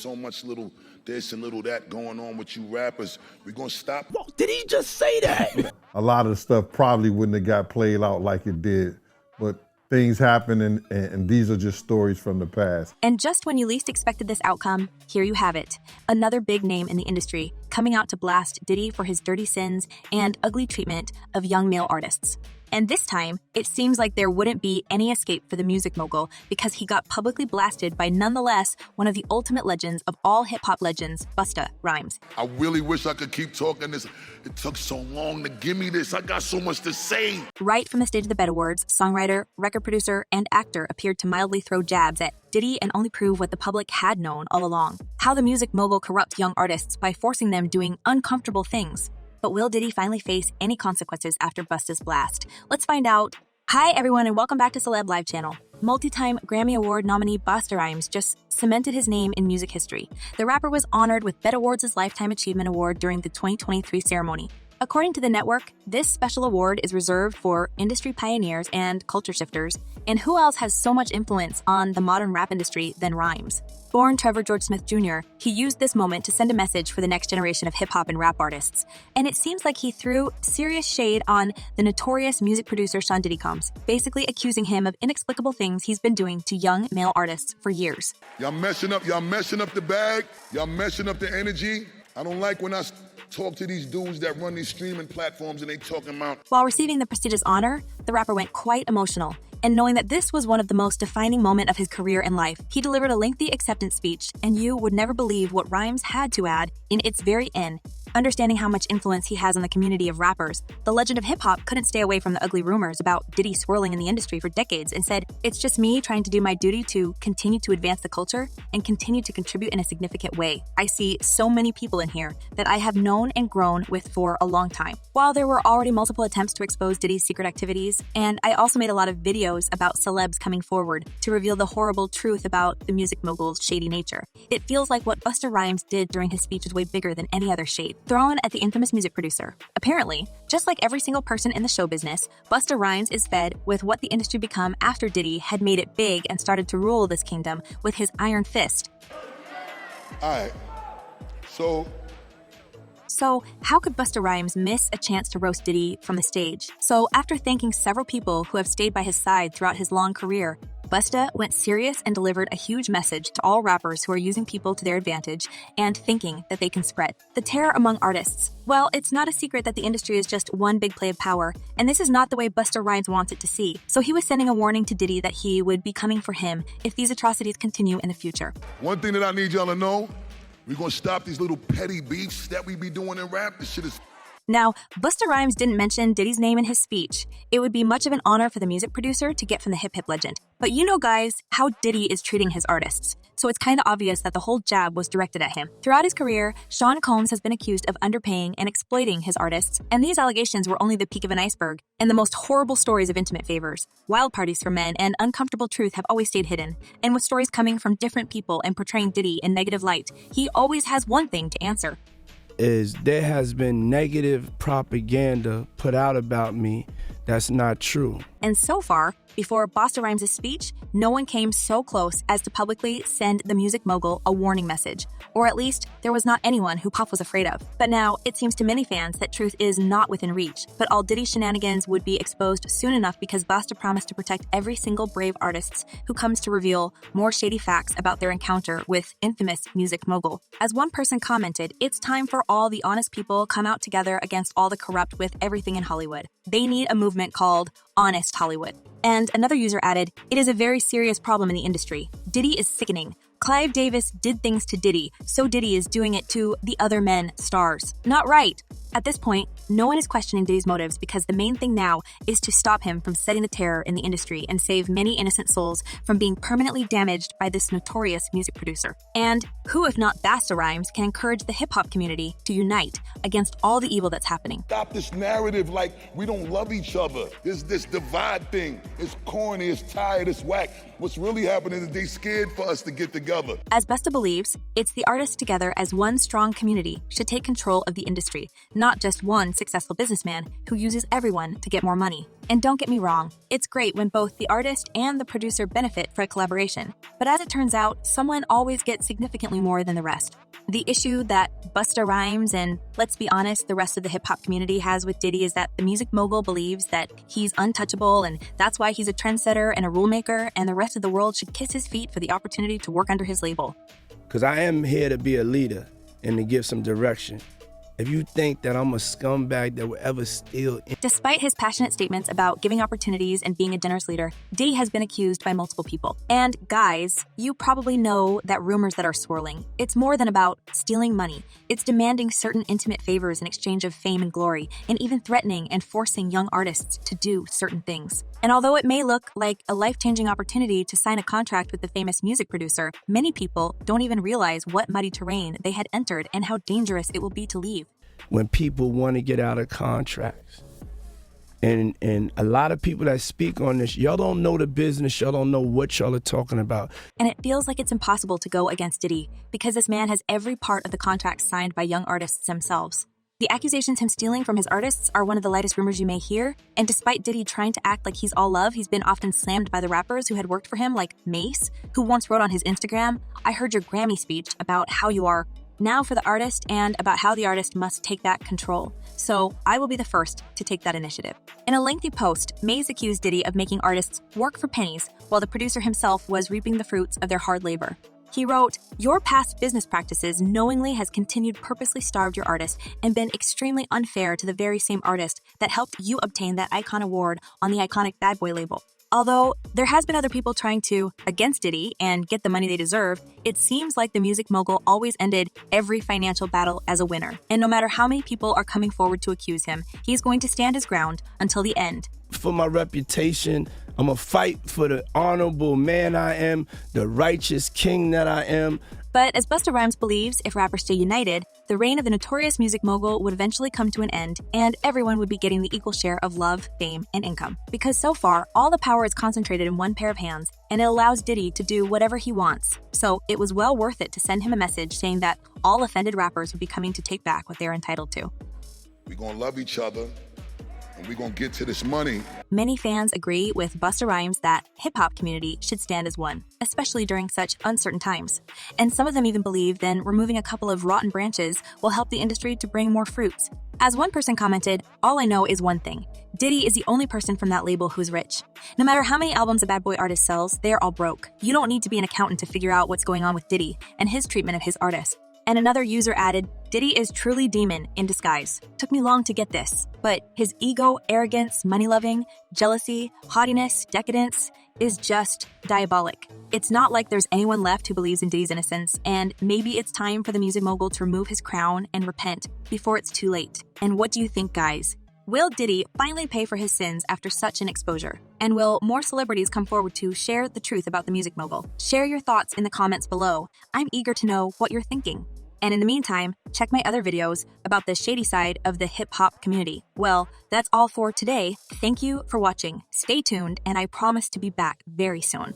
so much little this and little that going on with you rappers. We're gonna stop. Whoa, did he just say that? A lot of the stuff probably wouldn't have got played out like it did, but things happen, and these are just stories from the past. And just when you least expected this outcome, here you have it. Another big name in the industry coming out to blast Diddy for his dirty sins and ugly treatment of young male artists. And this time, it seems like there wouldn't be any escape for the music mogul because he got publicly blasted by nonetheless one of the ultimate legends of all hip-hop legends, Busta Rhymes. I really wish I could keep talking this. It took so long to give me this. I got so much to say. Right from the Stage of the Bed Awards, songwriter, record producer, and actor appeared to mildly throw jabs at Diddy and only prove what the public had known all along. How the music mogul corrupts young artists by forcing them doing uncomfortable things. But will Diddy finally face any consequences after Busta's blast? Let's find out. Hi, everyone, and welcome back to Celeb Live Channel. Multi-time Grammy Award nominee Busta Rhymes just cemented his name in music history. The rapper was honored with BET Awards' Lifetime Achievement Award during the 2023 ceremony. According to the network, this special award is reserved for industry pioneers and culture shifters. And who else has so much influence on the modern rap industry than Rhymes? Born Trevor George Smith Jr., he used this moment to send a message for the next generation of hip-hop and rap artists. And it seems like he threw serious shade on the notorious music producer Sean Diddy Combs, basically accusing him of inexplicable things he's been doing to young male artists for years. Y'all messing up the bag. Y'all messing up the energy. I don't like when I talk to these dudes that run these streaming platforms and they talking about. While receiving the prestigious honor, the rapper went quite emotional. And knowing that this was one of the most defining moments of his career and life, he delivered a lengthy acceptance speech, and you would never believe what Rhymes had to add in its very end. Understanding how much influence he has on the community of rappers, the legend of hip-hop couldn't stay away from the ugly rumors about Diddy swirling in the industry for decades and said, "It's just me trying to do my duty to continue to advance the culture and continue to contribute in a significant way. I see so many people in here that I have known and grown with for a long time." While there were already multiple attempts to expose Diddy's secret activities, and I also made a lot of videos about celebs coming forward to reveal the horrible truth about the music mogul's shady nature, it feels like what Busta Rhymes did during his speech is way bigger than any other shade thrown at the infamous music producer. Apparently, just like every single person in the show business, Busta Rhymes is fed with what the industry become after Diddy had made it big and started to rule this kingdom with his iron fist. All right, So, how could Busta Rhymes miss a chance to roast Diddy from the stage? So, after thanking several people who have stayed by his side throughout his long career, Busta went serious and delivered a huge message to all rappers who are using people to their advantage and thinking that they can spread the terror among artists. Well, it's not a secret that the industry is just one big play of power, and this is not the way Busta Rhymes wants it to see. So he was sending a warning to Diddy that he would be coming for him if these atrocities continue in the future. one thing that I need y'all to know, we're gonna stop these little petty beefs that we be doing in rap. This shit is. Now, Busta Rhymes didn't mention Diddy's name in his speech. It would be much of an honor for the music producer to get from the hip-hop legend. But you know, guys, how Diddy is treating his artists. So it's kind of obvious that the whole jab was directed at him. Throughout his career, Sean Combs has been accused of underpaying and exploiting his artists, and these allegations were only the peak of an iceberg, and the most horrible stories of intimate favors, wild parties for men, and uncomfortable truth have always stayed hidden. And with stories coming from different people and portraying Diddy in negative light, he always has one thing to answer. Is there has been negative propaganda put out about me that's not true. And so far, before Busta Rhymes' speech, no one came so close as to publicly send the music mogul a warning message. Or at least, there was not anyone who Puff was afraid of. But now, it seems to many fans that truth is not within reach, but all Diddy shenanigans would be exposed soon enough because Busta promised to protect every single brave artist who comes to reveal more shady facts about their encounter with infamous music mogul. As one person commented, it's time for all the honest people come out together against all the corrupt with everything in Hollywood. They need a movement called Honest Hollywood. And another user added, it is a very serious problem in the industry. Diddy is sickening. Clive Davis did things to Diddy, so Diddy is doing it to the other men stars. Not right. At this point, no one is questioning Diddy's motives because the main thing now is to stop him from setting the terror in the industry and save many innocent souls from being permanently damaged by this notorious music producer. And who, if not Busta Rhymes, can encourage the hip-hop community to unite against all the evil that's happening? Stop this narrative like we don't love each other. This divide thing. It's corny, it's tired, it's whack. What's really happening is they scared for us to get together. As Busta believes, it's the artists together as one strong community should take control of the industry, not just one successful businessman who uses everyone to get more money. And don't get me wrong, it's great when both the artist and the producer benefit for a collaboration. But as it turns out, someone always gets significantly more than the rest. The issue that Busta Rhymes and, let's be honest, the rest of the hip-hop community has with Diddy is that the music mogul believes that he's untouchable, and that's why he's a trendsetter and a rule maker, and the rest of the world should kiss his feet for the opportunity to work under his label. Because I am here to be a leader and to give some direction. If you think that I'm a scumbag that will ever steal... Despite his passionate statements about giving opportunities and being a generous leader, Diddy has been accused by multiple people. And guys, you probably know that rumors that are swirling. It's more than about stealing money. It's demanding certain intimate favors in exchange of fame and glory, and even threatening and forcing young artists to do certain things. And although it may look like a life-changing opportunity to sign a contract with the famous music producer, many people don't even realize what muddy terrain they had entered and how dangerous it will be to leave. When people want to get out of contracts. And a lot of people that speak on this, y'all don't know the business, y'all don't know what y'all are talking about. And it feels like it's impossible to go against Diddy because this man has every part of the contract signed by young artists themselves. The accusations him stealing from his artists are one of the lightest rumors you may hear, and despite Diddy trying to act like he's all love, he's been often slammed by the rappers who had worked for him, like Mace, who once wrote on his Instagram, "I heard your Grammy speech about how you are now for the artist and about how the artist must take back control. So I will be the first to take that initiative." In a lengthy post, Mace accused Diddy of making artists work for pennies while the producer himself was reaping the fruits of their hard labor. He wrote, "Your past business practices knowingly has continued purposely starved your artist and been extremely unfair to the very same artist that helped you obtain that icon award on the iconic Bad Boy label." Although there has been other people trying to against Diddy and get the money they deserve, it seems like the music mogul always ended every financial battle as a winner. And no matter how many people are coming forward to accuse him, he's going to stand his ground until the end. For my reputation, I'm gonna fight for the honorable man I am, the righteous king that I am. But as Busta Rhymes believes, if rappers stay united, the reign of the notorious music mogul would eventually come to an end, and everyone would be getting the equal share of love, fame, and income. Because so far, all the power is concentrated in one pair of hands, and it allows Diddy to do whatever he wants. So it was well worth it to send him a message saying that all offended rappers would be coming to take back what they're entitled to. We're gonna love each other, and we're gonna get to this money. Many fans agree with Busta Rhymes that hip-hop community should stand as one, especially during such uncertain times. And some of them even believe then removing a couple of rotten branches will help the industry to bring more fruits. As one person commented, "All I know is one thing. Diddy is the only person from that label who's rich. No matter how many albums a Bad Boy artist sells, they're all broke. You don't need to be an accountant to figure out what's going on with Diddy and his treatment of his artists." And another user added, "Diddy is truly demon in disguise. Took me long to get this, but his ego, arrogance, money-loving, jealousy, haughtiness, decadence is just diabolic. It's not like there's anyone left who believes in Diddy's innocence, and maybe it's time for the music mogul to remove his crown and repent before it's too late." And what do you think, guys? Will Diddy finally pay for his sins after such an exposure? And will more celebrities come forward to share the truth about the music mogul? Share your thoughts in the comments below. I'm eager to know what you're thinking. And in the meantime, check my other videos about the shady side of the hip-hop community. Well, that's all for today. Thank you for watching. Stay tuned, and I promise to be back very soon.